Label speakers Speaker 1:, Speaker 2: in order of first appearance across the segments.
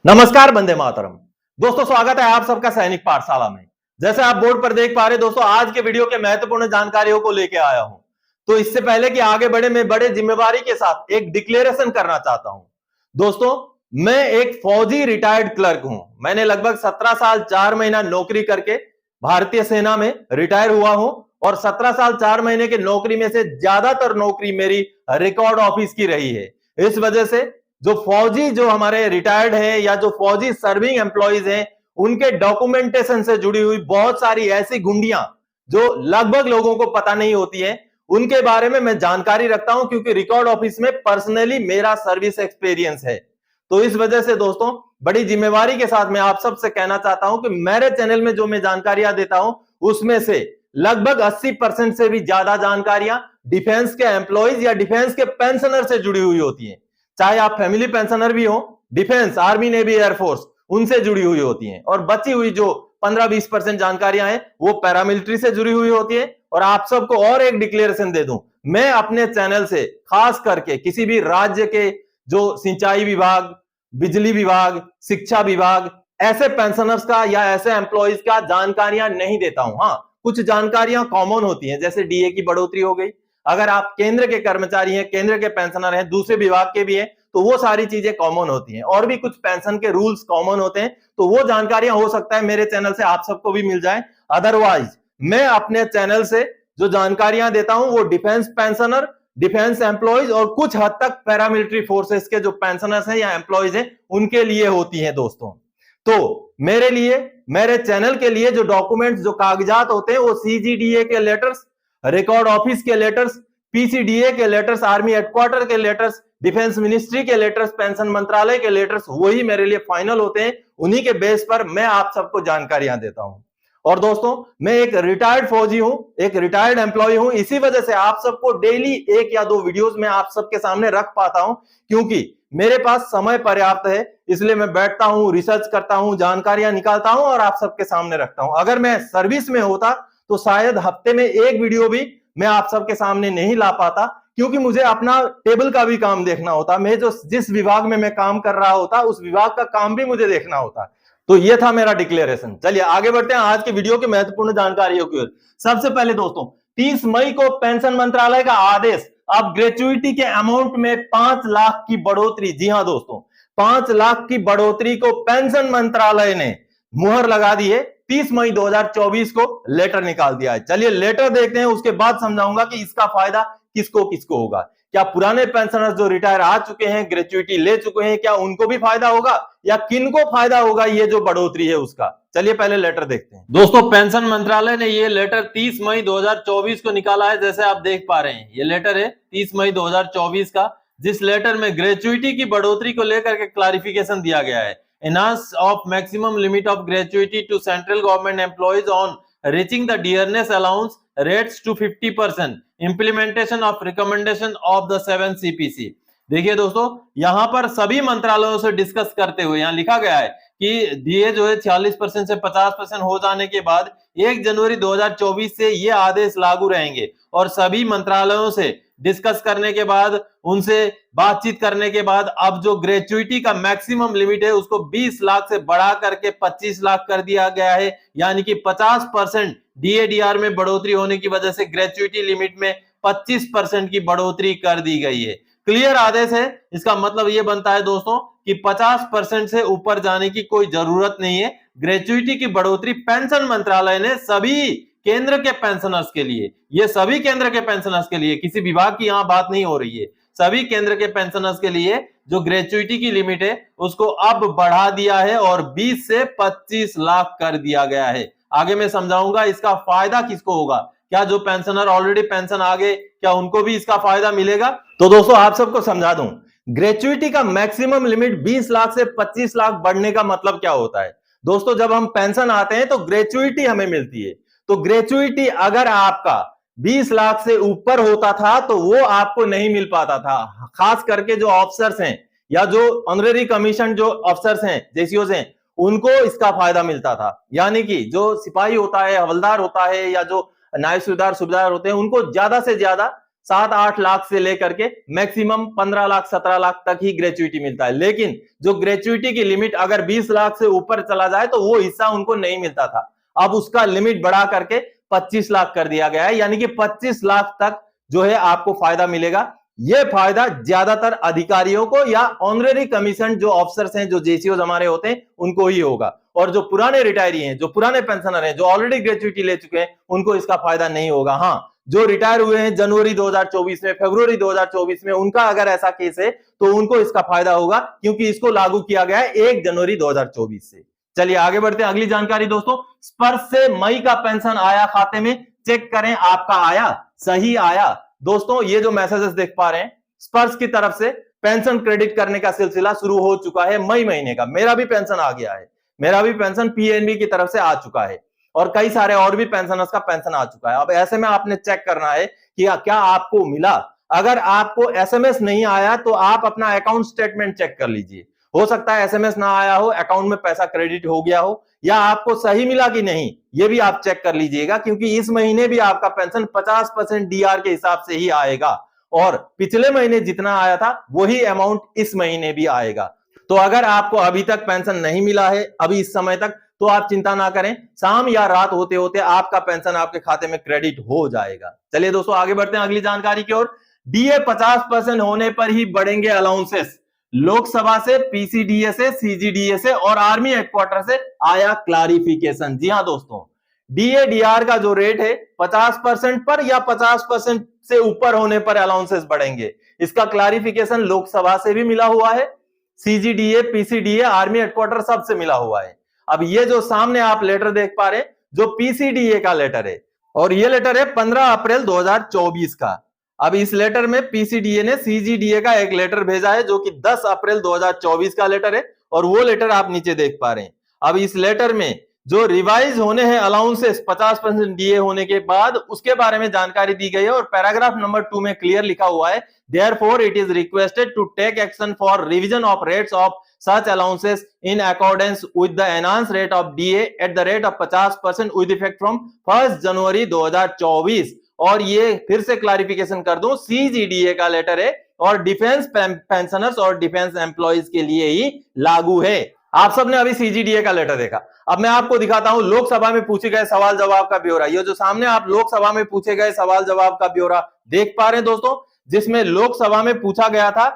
Speaker 1: नमस्कार, वंदे मातरम। दोस्तों, स्वागत है आप सबका सैनिक पाठशाला में। जैसे आप बोर्ड पर देख पा रहे दोस्तों, आज के वीडियो के महत्वपूर्ण जानकारियों को लेकर आया हूं। तो इससे पहले कि आगे बढ़े, मैं बड़े जिम्मेवारी के साथ एक डिक्लेरेशन करना चाहता हूं। दोस्तों, मैं एक फौजी रिटायर्ड क्लर्क हूं। मैंने लगभग 17 साल 4 महीना नौकरी करके भारतीय सेना में रिटायर हुआ हूं और 17 साल 4 महीने की नौकरी में से ज्यादातर नौकरी मेरी रिकॉर्ड ऑफिस की रही है। इस वजह से जो फौजी जो हमारे रिटायर्ड है या जो फौजी सर्विंग एम्प्लॉइज हैं, उनके डॉक्यूमेंटेशन से जुड़ी हुई बहुत सारी ऐसी गुंडियां जो लगभग लोगों को पता नहीं होती है, उनके बारे में मैं जानकारी रखता हूं, क्योंकि रिकॉर्ड ऑफिस में पर्सनली मेरा सर्विस एक्सपीरियंस है। तो इस वजह से दोस्तों, बड़ी जिम्मेवारी के साथ मैं आप सबसे कहना चाहता हूं कि मेरे चैनल में जो मैं जानकारियां देता हूं, उसमें से लगभग 80% से भी ज्यादा जानकारियां डिफेंस के एम्प्लॉइज या डिफेंस के पेंशनर से जुड़ी हुई होती है। चाहे आप फैमिली पेंशनर भी हो, डिफेंस, आर्मी, नेवी, एयरफोर्स, उनसे जुड़ी हुई होती हैं। और बची हुई जो 15-20% जानकारियां हैं, वो पैरामिलिट्री से जुड़ी हुई होती है। और आप सबको और एक डिक्लेरेशन दे दूं, मैं अपने चैनल से खास करके किसी भी राज्य के जो सिंचाई विभाग, बिजली विभाग, शिक्षा विभाग, ऐसे पेंशनर्स का या ऐसे एम्प्लॉइज का जानकारियां नहीं देता हूं। हाँ, कुछ जानकारियां कॉमन होती हैं, जैसे डीए की बढ़ोतरी हो गई। अगर आप केंद्र के कर्मचारी हैं, केंद्र के पेंशनर हैं, दूसरे विभाग के भी हैं, तो वो सारी चीजें कॉमन होती हैं। और भी कुछ पेंशन के रूल्स कॉमन होते हैं, तो वो जानकारियां हो सकता है मेरे चैनल से आप सबको भी मिल जाए। अदरवाइज मैं अपने चैनल से जो जानकारियां देता हूं, वो डिफेंस पेंशनर, डिफेंस एम्प्लॉइज और कुछ हद तक पैरामिलिट्री फोर्सेस के जो पेंशनर्स हैं या एम्प्लॉइज हैं, उनके लिए होती है दोस्तों। तो मेरे लिए, मेरे चैनल के लिए जो डॉक्यूमेंट्स, जो कागजात होते हैं, वो सीजीडीए के लेटर्स, रिकॉर्ड ऑफिस के लेटर्स, पीसीडीए के लेटर्स, आर्मी हेडक्वार्टर के लेटर्स, डिफेंस मिनिस्ट्री के लेटर्स, पेंशन मंत्रालय के लेटर्स, वही मेरे लिए फाइनल होते हैं। उन्हीं के बेस पर मैं आप सबको जानकारियां देता हूं। और दोस्तों, मैं एक रिटायर्ड फौजी हूं, एक रिटायर्ड एम्प्लॉय हूं। इसी वजह से आप सबको डेली 1 या 2 वीडियोस में आप सबके सामने रख पाता हूं, क्योंकि मेरे पास समय पर्याप्त है। इसलिए मैं बैठता हूं, रिसर्च करता हूं, जानकारियां निकालता हूं और आप सबके सामने रखता हूं। अगर मैं सर्विस में होता तो शायद हफ्ते में 1 वीडियो भी मैं आप सबके सामने नहीं ला पाता, क्योंकि मुझे अपना टेबल का भी काम देखना होता। मैं जो जिस विभाग में मैं काम कर रहा होता, उस विभाग का काम भी मुझे देखना होता। तो ये था मेरा डिक्लेरेशन। चलिए आगे बढ़ते हैं आज के वीडियो की महत्वपूर्ण जानकारियों की ओर। सबसे पहले दोस्तों, 30 मई को पेंशन मंत्रालय का आदेश, अब ग्रेचुइटी के अमाउंट में 5 लाख की बढ़ोतरी। जी हां दोस्तों, 5 लाख की बढ़ोतरी को पेंशन मंत्रालय ने मुहर लगा दी है। 30 मई 2024 को लेटर निकाल दिया है। चलिए लेटर देखते हैं, उसके बाद समझाऊंगा कि इसका फायदा किसको किसको होगा। क्या पुराने पेंशनर्स जो रिटायर आ चुके हैं, ग्रेचुइटी ले चुके हैं, क्या उनको भी फायदा होगा या किनको फायदा होगा ये जो बढ़ोतरी है उसका। चलिए पहले लेटर देखते हैं। दोस्तों, पेंशन मंत्रालय ने ये लेटर 30 मई 2024 को निकाला है। जैसे आप देख पा रहे हैं, ये लेटर है 30 मई 2024 का, जिस लेटर में ग्रेचुइटी की बढ़ोतरी को लेकर के क्लैरिफिकेशन दिया गया है। Enhance of maximum limit of gratuity to central government employees on reaching the dearness allowance rates to 50%. Implementation of recommendation of the 7 CPC. देखिए दोस्तों, यहां पर सभी मंत्रालयों से डिस्कस करते हुए यहां लिखा गया है कि डीए जो है 46% से 50% हो जाने के बाद 1 जनवरी 2024 से ये आदेश लागू रहेंगे। और सभी मंत्रालयों से डिस्कस करने के बाद, उनसे बातचीत करने के बाद, अब जो ग्रेचुइटी का मैक्सिमम लिमिट है उसको 20 लाख से बढ़ा करके 25 लाख कर दिया गया है। यानी कि 50% डीएडीआर में बढ़ोतरी होने की वजह से ग्रेचुइटी लिमिट में 25% की बढ़ोतरी कर दी गई है। क्लियर आदेश है। इसका मतलब यह बनता है दोस्तों कि 50% से ऊपर जाने की कोई जरूरत नहीं है। ग्रेचुइटी की बढ़ोतरी पेंशन मंत्रालय ने सभी केंद्र के पेंशनर्स के लिए, ये सभी केंद्र के पेंशनर्स के लिए, किसी विभाग की यहां बात नहीं हो रही है, सभी केंद्र के पेंशनर्स के लिए जो ग्रेचुइटी की लिमिट है उसको अब बढ़ा दिया है और 20 से 25 लाख कर दिया गया है। आगे मैं समझाऊंगा इसका फायदा किसको होगा। क्या जो पेंशनर ऑलरेडी पेंशन आ गए, क्या उनको भी इसका फायदा मिलेगा? तो दोस्तों, आप सबको समझा दूं, ग्रेचुइटी का मैक्सिमम लिमिट 20 लाख से 25 लाख बढ़ने का मतलब क्या होता है। दोस्तों, जब हम पेंशन आते हैं तो ग्रेचुइटी हमें मिलती है। तो ग्रेचुइटी अगर आपका 20 लाख से ऊपर होता था तो वो आपको नहीं मिल पाता था। खास करके जो ऑफिसर्स हैं या जो ऑनरेरी कमीशन जो अफसर्स हैं, जेसीओस हैं, उनको इसका फायदा मिलता था। यानी कि जो सिपाही होता है, हवलदार होता है या जो नायब सूबेदार होते हैं, उनको ज्यादा से ज्यादा 7-8 लाख से लेकर के मैक्सिमम 15 लाख 17 लाख तक ही ग्रेचुइटी मिलता है। लेकिन जो ग्रेचुइटी की लिमिट अगर 20 लाख से ऊपर चला जाए तो वो हिस्सा उनको नहीं मिलता था। अब उसका लिमिट बढ़ा करके 25 लाख कर दिया गया है, यानी कि 25 लाख तक जो है आपको फायदा मिलेगा। यह फायदा ज्यादातर अधिकारियों को या ऑनरेरी कमीशन जो ऑफिसर्स हैं, जो जेसीओ हमारे होते हैं, उनको ही होगा। और जो पुराने रिटायरी हैं, जो पुराने पेंशनर हैं, जो ऑलरेडी ग्रेचुइटी ले चुके हैं, उनको इसका फायदा नहीं होगा। हाँ, जो रिटायर हुए हैं जनवरी 2024 में, फरवरी 2024 में, उनका अगर ऐसा केस है तो उनको इसका फायदा होगा, क्योंकि इसको लागू किया गया है 1 जनवरी 2024 से। चलिए आगे बढ़ते हैं। अगली जानकारी दोस्तों, स्पर्श से मई का पेंशन आया खाते में, चेक करें आपका आया, सही आया। दोस्तों ये जो मैसेजेस देख पा रहे हैं, स्पर्श की तरफ से पेंशन क्रेडिट करने का सिलसिला शुरू हो चुका है मई महीने का। मेरा भी पेंशन आ गया है, मेरा भी पेंशन पीएनबी की तरफ से आ चुका है और कई सारे और भी पेंशनर्स का पेंशन आ चुका है। अब ऐसे में आपने चेक करना है कि क्या आपको मिला। अगर आपको एसएमएस नहीं आया तो आप अपना अकाउंट स्टेटमेंट चेक कर लीजिए। हो सकता है एसएमएस ना आया हो, अकाउंट में पैसा क्रेडिट हो गया हो, या आपको सही मिला कि नहीं, ये भी आप चेक कर लीजिएगा, क्योंकि इस महीने भी आपका पेंशन 50% डीआर के हिसाब से ही आएगा और पिछले महीने जितना आया था वही अमाउंट इस महीने भी आएगा। तो अगर आपको अभी तक पेंशन नहीं मिला है अभी इस समय तक, तो आप चिंता ना करें, शाम या रात होते होते आपका पेंशन आपके खाते में क्रेडिट हो जाएगा। चलिए दोस्तों आगे बढ़ते हैं अगली जानकारी की ओर। डीए 50% होने पर ही बढ़ेंगे अलाउंसेस। लोकसभा से, पीसीडीए से, सीजीडीए से और आर्मी हेडक्वार्टर से आया क्लैरिफिकेशन। जी हां दोस्तों, डीए डीआर का जो रेट है 50% पर या 50% से ऊपर होने पर अलाउंसेस बढ़ेंगे। इसका क्लैरिफिकेशन लोकसभा से भी मिला हुआ है, सीजीडीए, पीसीडीए, आर्मी हेडक्वार्टर सबसे मिला हुआ है। अब ये जो सामने आप लेटर देख पा रहे हैं, जो पीसीडीए का लेटर है, और ये लेटर है 15 अप्रैल 2024 का। अब इस लेटर में पीसीडीए ने सीजीडीए का एक लेटर भेजा है जो कि 10 अप्रैल 2024 का लेटर है, और वो लेटर आप नीचे देख पा रहे हैं। अब इस लेटर में जो रिवाइज होने हैं अलाउंसेस 50% डीए होने के बाद, उसके बारे में जानकारी दी गई है और पैराग्राफ नंबर 2 में क्लियर लिखा हुआ है, therefore it is requested to take action for revision of rates of such allowances in accordance with the enhanced rate of DA at the rate of 50% with effect from 1 जनवरी 2024। और ये फिर से clarification कर दूं, सीजीडीए का लेटर है और defence pensioners और डिफेंस एम्प्लॉइज के लिए ही लागू है। आप सबने अभी सीजीडीए का लेटर देखा। अब मैं आपको दिखाता हूं लोकसभा में पूछे गए सवाल जवाब का ब्यौरा। ये जो सामने आप लोकसभा में पूछे गए सवाल जवाब का ब्यौरा देख पा रहे हैं दोस्तों, जिसमें लोकसभा में पूछा गया था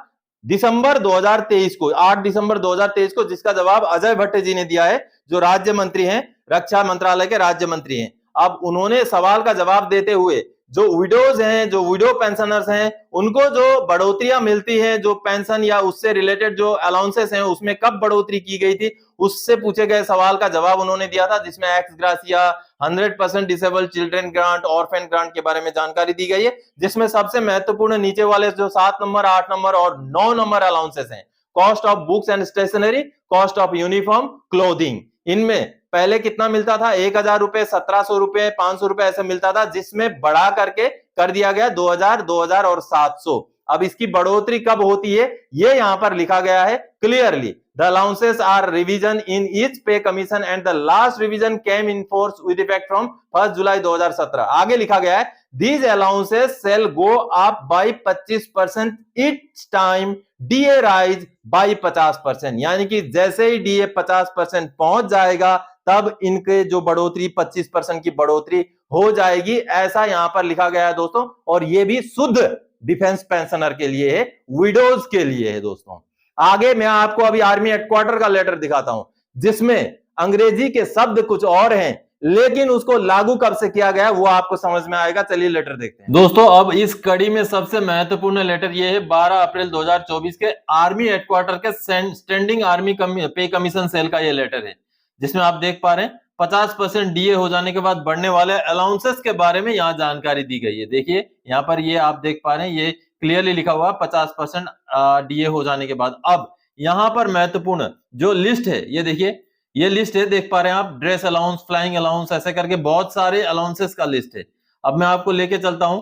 Speaker 1: दिसंबर 2023 को, 8 दिसंबर 2023 को, जिसका जवाब अजय भट्ट जी ने दिया है, जो राज्य मंत्री हैं, रक्षा मंत्रालय के राज्य मंत्री हैं। अब उन्होंने सवाल का जवाब देते हुए जो विडोज हैं, जो विडो पेंशनर्स हैं, उनको जो बढ़ोतरियां मिलती हैं, जो पेंशन या उससे रिलेटेड जो अलाउंसेस हैं, उसमें कब बढ़ोतरी की गई थी, उससे पूछे गए सवाल का जवाब उन्होंने दिया था, जिसमें x gratia, 100% disabled children grant, orphan grant के बारे में जानकारी दी गई है। जिसमें सबसे महत्वपूर्ण नीचे वाले जो 7 नंबर, 8 नंबर और 9 नंबर अलाउंसेस हैं, cost of books and stationery, cost of uniform, clothing, इनमें पहले कितना मिलता था, 1000 रुपए, 1700 रुपए, 500 रुपए ऐसे मिलता था, जिसमें बढ़ा करके कर दिया गया 2000, 2000 और 700। अब इसकी बढ़ोतरी कब होती है, ये यहां पर लिखा गया है clearly, the allowances are revision in each pay commission and the last revision came in force with effect from 1 July 2017। आगे लिखा गया है, these allowances shall go up by 25% each time DA rise by 50%। यानी कि जैसे ही DA 50% पहुंच जाएगा तब इनके जो बढ़ोतरी 25% की बढ़ोतरी हो जाएगी, ऐसा यहां पर लिखा गया है दोस्तों। और ये भी शुद्ध डिफेंस पेंशनर के लिए है, विडोज के लिए है दोस्तों। आगे मैं आपको अभी आर्मी हेडक्वार्टर का लेटर दिखाता हूं, जिसमें अंग्रेजी के शब्द कुछ और हैं, लेकिन उसको लागू कब से किया गया वो आपको समझ में आएगा। चलिए लेटर देखते हैं दोस्तों। अब इस कड़ी में सबसे महत्वपूर्ण लेटर ये है, 12 अप्रैल 2024 के आर्मी हेडक्वार्टर के स्टैंडिंग आर्मी पे कमीशन सेल का ये लेटर है, जिसमें आप देख पा रहे हैं 50% डीए हो जाने के बाद बढ़ने वाले अलाउंसेस के बारे में यहाँ जानकारी दी गई है। देखिए यहाँ पर ये आप देख पा रहे हैं, ये क्लियरली लिखा हुआ 50% डीए हो जाने के बाद। अब यहाँ पर महत्वपूर्ण जो लिस्ट है, ये देखिए, ये लिस्ट है, देख पा रहे हैं आप, ड्रेस अलाउंस, फ्लाइंग अलाउंस, ऐसे करके बहुत सारे अलाउंसेस का लिस्ट है। अब मैं आपको लेके चलता हूं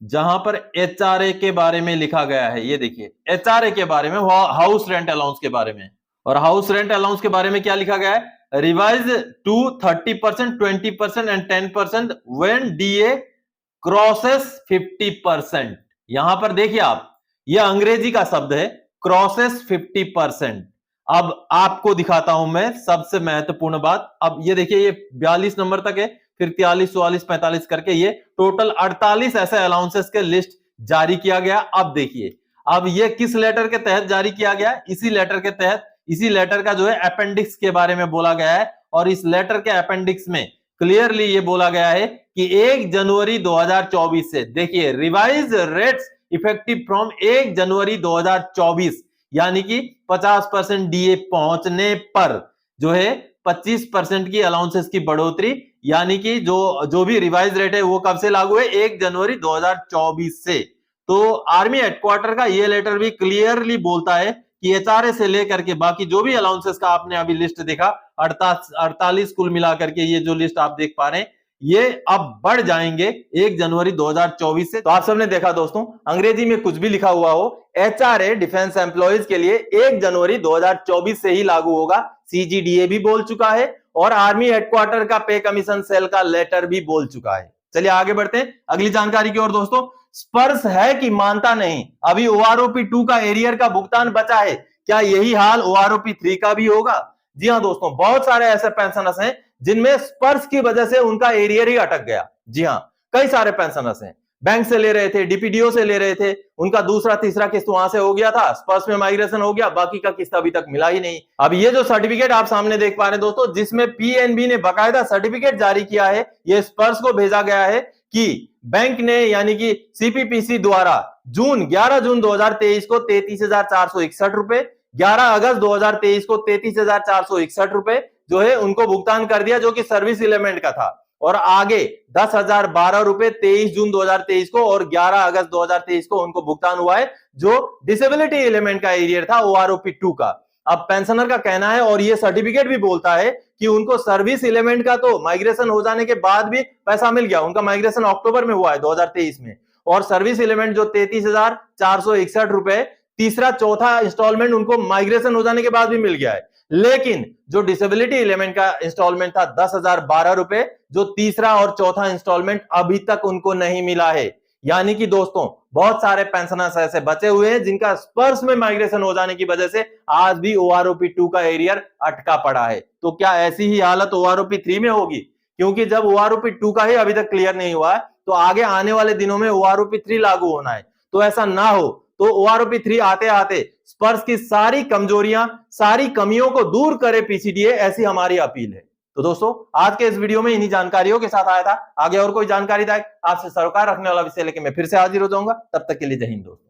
Speaker 1: जहां पर एचआरए के बारे में लिखा गया है। ये देखिए एचआरए के बारे में, हाउस रेंट अलाउंस के बारे में। और हाउस रेंट अलाउंस के बारे में क्या लिखा गया है, revise to 30%, 20% and 10% when DA crosses 50%। यहां पर देखिए आप, यह अंग्रेजी का शब्द है क्रॉसेस 50%। अब आपको दिखाता हूं मैं सबसे महत्वपूर्ण बात। अब ये देखिए, ये 42 नंबर तक है, फिर 43, 44, 45 करके ये टोटल 48 ऐसे अलाउंसेस के लिस्ट जारी किया गया। अब देखिए, अब ये किस लेटर के तहत जारी किया गया, इसी लेटर के तहत, इसी लेटर का जो है अपेंडिक्स के बारे में बोला गया है। और इस लेटर के अपेंडिक्स में क्लियरली ये बोला गया है कि 1 जनवरी 2024 से, देखिए, रिवाइज रेट्स इफेक्टिव फ्रॉम 1 जनवरी 2024, यानी कि 50% डीए पहुंचने पर जो है 25% की अलाउंसेस की बढ़ोतरी, यानी कि जो भी रिवाइज रेट है वो कब से लागू है, 1 जनवरी 2024 से। तो आर्मी हेडक्वार्टर का ये लेटर भी क्लियरली बोलता है कि एचआरए से लेकर के बाकी जो भी अलाउंसेस का आपने अभी लिस्ट देखा, 48 कुल मिलाकर के ये जो लिस्ट आप देख पा रहे हैं, ये अब बढ़ जाएंगे 1 जनवरी 2024 से। तो आप सबने देखा दोस्तों, अंग्रेजी में कुछ भी लिखा हुआ हो, एचआरए डिफेंस एम्प्लॉयज के लिए 1 जनवरी 2024 से ही लागू होगा। सीजीडीए भी बोल चुका है और आर्मी हेडक्वार्टर का पे कमीशन सेल का लेटर भी बोल चुका है। चलिए आगे बढ़ते हैं अगली जानकारी की ओर दोस्तों। स्पर्श है कि मानता नहीं, अभी ओआरओपी 2 का एरियर का भुगतान बचा है, क्या यही हाल ओआरओपी 3 का भी होगा? जी हां दोस्तों, बहुत सारे ऐसे पेंशनर्स हैं जिनमें स्पर्श की वजह से उनका एरियर ही अटक गया। जी हां, कई सारे पेंशनर्स हैं, बैंक से ले रहे थे, डीपीडीओ से ले रहे थे, उनका दूसरा तीसरा किस्त वहां से हो गया था, स्पर्श में माइग्रेशन हो गया, बाकी का किस्त अभी तक मिला ही नहीं। अब ये जो सर्टिफिकेट आप सामने देख पा रहे हैं दोस्तों, जिसमें पीएनबी ने बाकायदा सर्टिफिकेट जारी किया है, ये स्पर्श को भेजा गया है कि बैंक ने, यानी कि सीपीपीसी द्वारा 11 जून 2023 को 33,461 रुपए, 11 अगस्त 2023 को 33,461 रुपए जो है उनको भुगतान कर दिया, जो कि सर्विस एलिमेंट का था। और आगे 10,012 रुपए 23 जून 2023 को और 11 अगस्त 2023 को उनको भुगतान हुआ है, जो डिसेबिलिटी एलिमेंट का एरियर था ओआरओपी 2 का। अब पेंशनर का कहना है, और ये सर्टिफिकेट भी बोलता है कि उनको सर्विस एलिमेंट का तो माइग्रेशन हो जाने के बाद भी पैसा मिल गया। उनका माइग्रेशन अक्टूबर में हुआ है 2023 में, और सर्विस एलिमेंट जो 33,461 रुपए तीसरा चौथा इंस्टॉलमेंट उनको माइग्रेशन हो जाने के बाद भी मिल गया है। लेकिन जो डिसेबिलिटी एलिमेंट का इंस्टॉलमेंट था 10,012 रुपए, जो तीसरा और चौथा इंस्टॉलमेंट अभी तक उनको नहीं मिला है। यानी कि दोस्तों, बहुत सारे पेंशनर्स ऐसे बचे हुए हैं जिनका स्पर्श में माइग्रेशन हो जाने की वजह से आज भी ओआरओपी 2 का एरियर अटका पड़ा है। तो क्या ऐसी ही हालत ओआरओपी 3 में होगी? क्योंकि जब ओआरओपी 2 का ही अभी तक क्लियर नहीं हुआ है, तो आगे आने वाले दिनों में ओआरओपी 3 लागू होना है। तो ऐसा ना हो, तो ओआरओपी 3 आते आते स्पर्श की सारी कमजोरियां, सारी कमियों को दूर करे पीसीडीए, ऐसी हमारी अपील है। तो दोस्तों, आज के इस वीडियो में इन्हीं जानकारियों के साथ आया था। आगे और कोई जानकारी आपसे सरोकार रखने वाला विषय लेके मैं फिर से हाजिर हो जाऊंगा। तब तक के लिए जय हिंद दोस्तों।